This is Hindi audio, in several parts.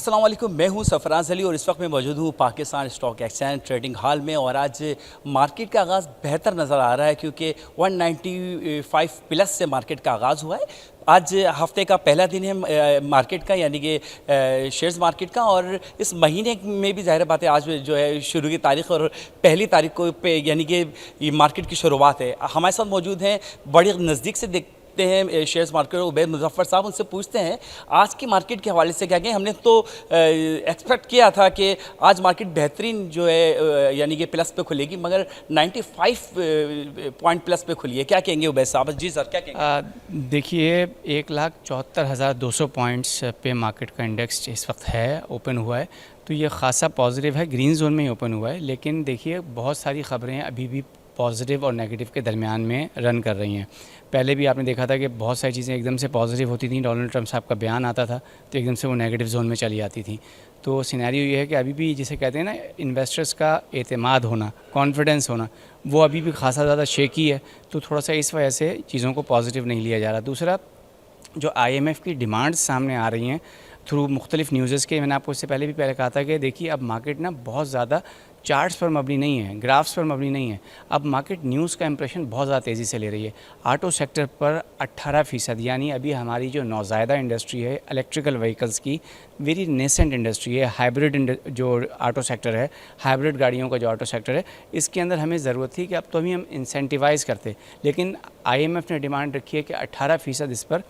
अस्सलाम वालेकुम, मैं हूं सरफराज अली और इस वक्त मैं मौजूद हूं Pakistan stock exchange trading hall में। और आज मार्केट का आगाज़ बेहतर नज़र आ रहा है क्योंकि 195 प्लस से मार्केट का आगाज़ हुआ है। आज हफ्ते का पहला दिन है मार्केट का, यानी कि शेयर्स मार्केट का। और इस महीने में भी ज़ाहिर बात है आज जो है शुरू की तारीख और पहली तारीख को पे यानी कि ये मार्केट की शुरुआत है। हमारे साथ मौजूद हैं, बड़ी नज़दीक से देखते हैं शेयर्स मार्केट, उबैद मुजफ्फर साहब। उनसे पूछते हैं आज की मार्केट के हवाले से क्या कहें। हमने तो एक्सपेक्ट किया था कि आज मार्केट बेहतरीन जो है यानी कि प्लस पे खुलेगी, मगर 95 पॉइंट प्लस पे खुली है। क्या कहेंगे उबैद साहब? जी सर, क्या कहेंगे? देखिए 1,74,200 पॉइंट्स पे मार्केट का इंडेक्स इस वक्त है, ओपन हुआ है। तो ये ख़ासा पॉजिटिव है, ग्रीन जोन में ही ओपन हुआ है। लेकिन देखिए बहुत सारी ख़बरें अभी भी पॉजिटिव और नेगेटिव के दरमियान में रन कर रही हैं। पहले भी आपने देखा था कि बहुत सारी चीज़ें एकदम से पॉजिटिव होती थी, डोनाल्ड ट्रंप साहब का बयान आता था तो एकदम से वो नेगेटिव जोन में चली जाती थी। तो सिनेरियो ये है कि अभी भी जिसे कहते हैं ना, इन्वेस्टर्स का एतमाद होना, कॉन्फिडेंस होना, वो अभी भी खासा ज़्यादा शेकी है। तो थोड़ा सा इस वजह से चीज़ों को पॉजिटिव नहीं लिया जा रहा। दूसरा, जो IMF की डिमांड्स सामने आ रही हैं थ्रू मुख्तलिफ न्यूज़ के, मैंने आपको इससे पहले भी कहा था कि देखिए अब मार्केट ना बहुत ज़्यादा चार्ट्स पर मबनी नहीं है, ग्राफ्स पर मबनी नहीं है। अब मार्केट न्यूज़ का इंप्रेशन बहुत ज़्यादा तेज़ी से ले रही है। ऑटो सेक्टर पर 18%, यानी अभी हमारी जो नौज़ायदा इंडस्ट्री है इलेक्ट्रिकल व्हीकल्स की, वेरी नेसेंट इंडस्ट्री है। हाइब्रिड जो ऑटो सेक्टर है, हाइब्रिड गाड़ियों का जो ऑटो सेक्टर है, इसके अंदर हमें ज़रूरत थी कि अब तो अभी हम इंसेंटिवाइज़ करते, लेकिन IMF ने डिमांड रखी है कि 18% इस पर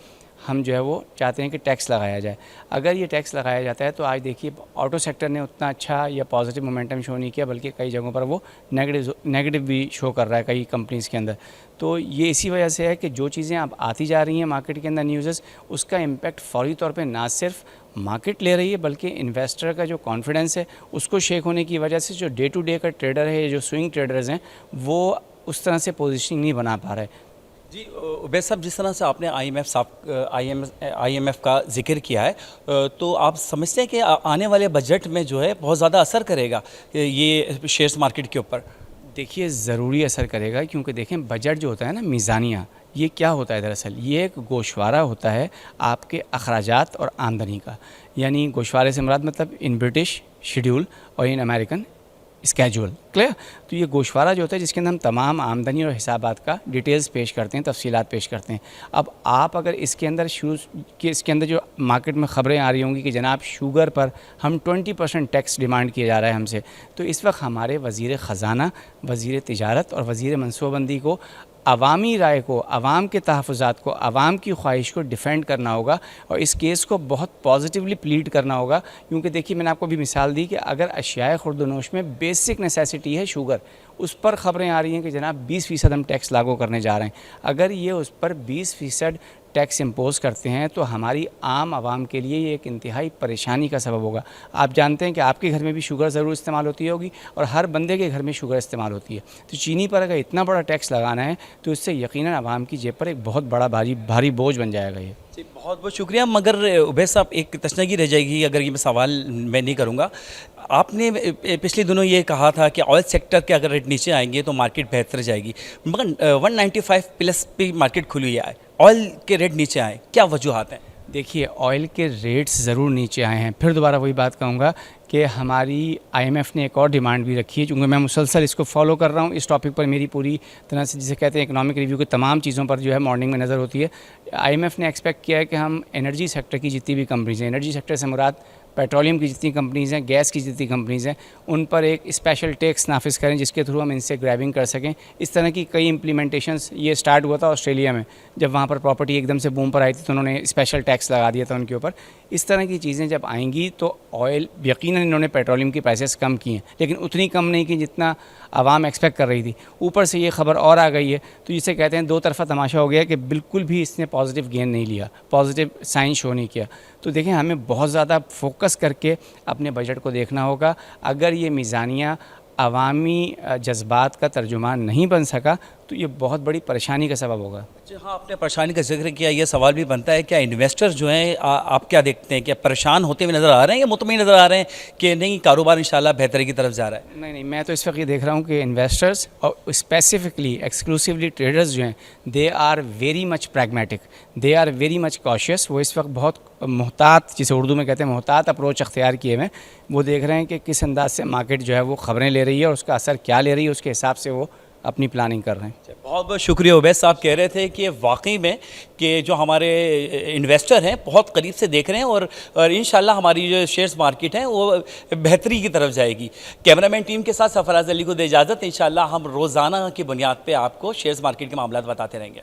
हम जो है वो चाहते हैं कि टैक्स लगाया जाए। अगर ये टैक्स लगाया जाता है तो आज देखिए ऑटो सेक्टर ने उतना अच्छा या पॉजिटिव मोमेंटम शो नहीं किया, बल्कि कई जगहों पर वो नेगेटिव भी शो कर रहा है कई कंपनीज़ के अंदर। तो ये इसी वजह से है कि जो चीज़ें अब आती जा रही हैं मार्केट के अंदर न्यूज़, उसका इम्पैक्ट फौरी तौर पे ना सिर्फ मार्केट ले रही है बल्कि इन्वेस्टर का जो कॉन्फिडेंस है उसको शेक होने की वजह से जो डे टू डे का ट्रेडर है, जो स्विंग ट्रेडर्स हैं, वो उस तरह से पोजिशनिंग नहीं बना पा रहे। जी उबैद साहब, जिस तरह से आपने IMF का जिक्र किया है, तो आप समझते हैं कि आने वाले बजट में जो है बहुत ज़्यादा असर करेगा ये शेयर्स मार्केट के ऊपर? देखिए ज़रूरी असर करेगा, क्योंकि देखें बजट जो होता है ना, मीज़ानिया, ये क्या होता है दरअसल, ये एक गोशवारा होता है आपके अखराजात और आमदनी का। यानी गोशवारे से मुराद मतलब इन ब्रिटिश शेड्यूल और इन अमेरिकन स्केजुअल, क्लियर। तो ये गोशवारा जो होता है जिसके अंदर हम तमाम आमदनी और हिसाबात का डिटेल्स पेश करते हैं, तफसीलात पेश करते हैं। अब आप अगर इसके अंदर जो मार्केट में ख़बरें आ रही होंगी कि जनाब शुगर पर हम 20% टैक्स डिमांड किया जा रहा है हमसे, तो इस वक्त हमारे वज़ीर ख़ज़ाना, वज़ीर तिजारत और वज़ीर मनसूबाबंदी को अवामी राय को, अवाम के तहफ़्फ़ुज़ात को, अवाम की ख्वाहिश को डिफेंड करना होगा और इस केस को बहुत पॉजिटिवली प्लीड करना होगा। क्योंकि देखिए मैंने आपको भी मिसाल दी कि अगर अशियाए खुर्दनोश में बेसिक नेसेसिटी है शुगर, उस पर ख़बरें आ रही हैं कि जनाब 20% हम टैक्स लागू करने जा रहे हैं। अगर ये उस पर 20% टैक्स इम्पोज़ करते हैं तो हमारी आम आवाम के लिए ये एक इंतहाई परेशानी का सबब होगा। आप जानते हैं कि आपके घर में भी शुगर ज़रूर इस्तेमाल होती होगी और हर बंदे के घर में शुगर इस्तेमाल होती है। तो चीनी पर अगर इतना बड़ा टैक्स लगाना है तो इससे यकीनन आवाम की जेब पर एक बहुत बड़ा भारी बोझ बन जाएगा ये। जी बहुत बहुत शुक्रिया। मगर उबैद साहब, एक तशनगी रह जाएगी अगर ये सवाल मैं नहीं करूँगा। आपने पिछले दिनों ये कहा था कि ऑयल सेक्टर के अगर रेट नीचे आएंगे तो मार्केट बेहतर जाएगी, मगर 195 प्लस पे मार्केट खुली है, ऑयल के रेट नीचे आए, क्या वजूहात हैं? देखिए ऑयल के रेट्स ज़रूर नीचे आए हैं। फिर दोबारा वही बात कहूँगा कि हमारी IMF ने एक और डिमांड भी रखी है, क्योंकि मैं मुसलसल इसको फॉलो कर रहा हूँ। इस टॉपिक पर मेरी पूरी तरह से, जिसे कहते हैं इकोनॉमिक रिव्यू की तमाम चीज़ों पर जो है मॉर्निंग में नज़र होती है। IMF ने एक्सपेक्ट किया है कि हम एनर्जी सेक्टर की जितनी भी कंपनीज़ हैं, एनर्जी सेक्टर से मुराद पेट्रोलियम की जितनी कंपनीज़ हैं, गैस की जितनी कंपनीज़ हैं, उन पर एक स्पेशल टैक्स नाफिज करें जिसके थ्रू हम इनसे ग्रैबिंग कर सकें। इस तरह की कई इम्प्लीमेंटेशंस, ये स्टार्ट हुआ था ऑस्ट्रेलिया में, जब वहाँ पर प्रॉपर्टी एकदम से बूम पर आई थी तो उन्होंने स्पेशल टैक्स लगा दिया था उनके ऊपर। इस तरह की चीज़ें जब आएंगी तो ऑयल, यकीनन इन्होंने पेट्रोलियम की प्राइसेस कम की हैं, लेकिन उतनी कम नहीं की जितना आवाम एक्सपेक्ट कर रही थी। ऊपर से ये खबर और आ गई है, तो जिसे कहते हैं दो तरफा तमाशा हो गया कि बिल्कुल भी इसने पॉजिटिव गेन नहीं लिया, पॉजिटिव साइन शो नहीं किया। तो देखें हमें बहुत ज़्यादा फोकस करके अपने बजट को देखना होगा। अगर ये मीज़ानिया अवामी जज्बात का तर्जुमान नहीं बन सका तो ये बहुत बड़ी परेशानी का सबब होगा। जी हाँ, आपने परेशानी का जिक्र किया, ये सवाल भी बनता है क्या इन्वेस्टर्स जो हैं आप क्या देखते हैं, क्या परेशान होते हुए नज़र आ रहे हैं या मुतमईन नज़र आ रहे हैं कि नहीं कारोबार इंशाल्लाह बेहतरी की तरफ जा रहा है? नहीं, मैं तो इस वक्त ये देख रहा हूँ कि इन्वेस्टर्स और स्पेसिफिकली एक्सक्लूसिवली ट्रेडर्स जो हैं, they are very much pragmatic, they are very much cautious. वो इस वक्त बहुत मोहतात, जिसे उर्दू में कहते हैं मोहतात अप्रोच अख्तियार किए हुए हैं। वो देख रहे हैं कि किस अंदाज से मार्केट जो है वो ख़बरें ले रही है और उसका असर क्या ले रही है, उसके हिसाब से वो अपनी प्लानिंग कर रहे हैं। बहुत बहुत शुक्रिया। उवैस साहब कह रहे थे कि वाकई में कि जो हमारे इन्वेस्टर हैं बहुत करीब से देख रहे हैं और इंशाल्लाह हमारी जो शेयर्स मार्केट है वो बेहतरी की तरफ जाएगी। कैमरामैन टीम के साथ सरफराज अली को दे इजाज़त। इंशाल्लाह हम रोज़ाना की बुनियाद पे आपको शेयर्स मार्केट के मामला बताते रहेंगे।